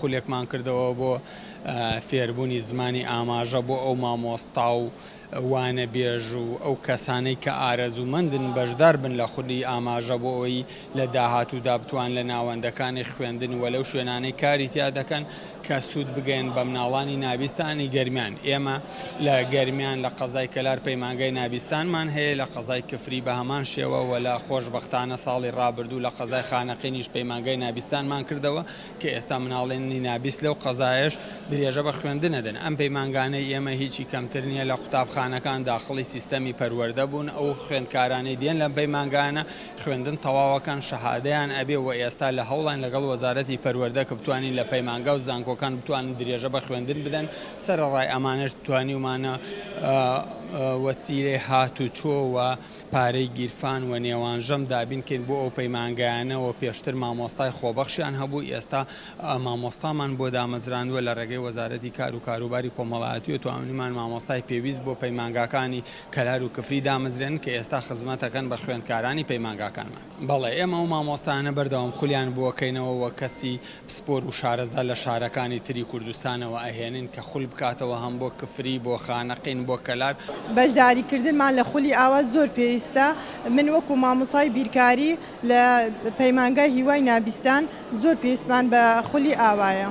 خولێکمان کردەوە بۆ فێربوونی زمانی ئاماژە بۆ ئەو مامۆستا و وانە بێژ و ئەو کەسانەی کە ئارەزوومەندن بەشدار بن لە خودی ئاماژە بۆ ئەوەی لە داهاتوودا بتوان لە ناوەندەکانی خوێندن و لەو شوێنانەی کاری تیا دەکەن کە سوود بگەین بە مناڵانی نابیستانی گەرمیان. ئێمە لە گەرمیان لە قەزای کەلار پەیمانگای نابیستانمان هەیە، لە قەزای کفری بە هەمان شێوە و لە خۆشبەختانە ساڵی ڕابردوو لە قەزای خانەقینیش پەیمانگای نابیستانمان کردەوە کە ئێستا مناڵێنی نابیست لەو قەزایش درێژە بە خوێندنە دەن. ئەم پەیمانگانەی ئێمە هیچی کەمتر نییە لە قوتابخانەکان داخڵی سیستەمی پەروەردە بوون. ئەو خوێندکارانەی دێن لەم پەیمانگانە خوێندن تەواوەکان شەهادەیان ئەبێ و ئێستا لە هەوڵان لەگەڵ وەزارەتی پەروەردە کە بتوانین لە پەیمانگا و زانکۆکان بتوانن درێژە بە خوێندن بدەن. سەرەڕای ئەمانش توانیومانە وەسیلەی هاتوچۆ و پارەی گیرفان و نێوانژەم دابینکەین بۆ ئەو پەیمانگایانەوە. پێشتر مامۆستای خۆبەخشیان هەبوو، ئێستا مامۆستامان بۆ دامەزراندووە لە ڕێگەی وەزارەتی کار و کاروباری کۆمەڵایەتی و توانیمان مامۆستای پێویست بۆ پەیمانگاکانی کەلار و کفری دامەزرێن کە ئێستا خزمەتەکەن بە خوێندکارانی پەیمانگاکانمان. بەڵێ ئێمە و مامۆستانە بەردەوام خولیان بووەکەینەوە و کەسی پسپۆر و شارەزا لە شارەکانی تری کوردستانەوە ئەهێنن کە خول بکاتەوە هەم بۆ کفری، بۆ خانەقین، بۆ کەلار. بەشداریکردنمان لە خولی ئاوا زۆر پێویستە. من وەکو مامۆستای بیرکاری لە پەیمانگای هیوای نابیستان زۆر پێویستمان بە خولی ئاوایە.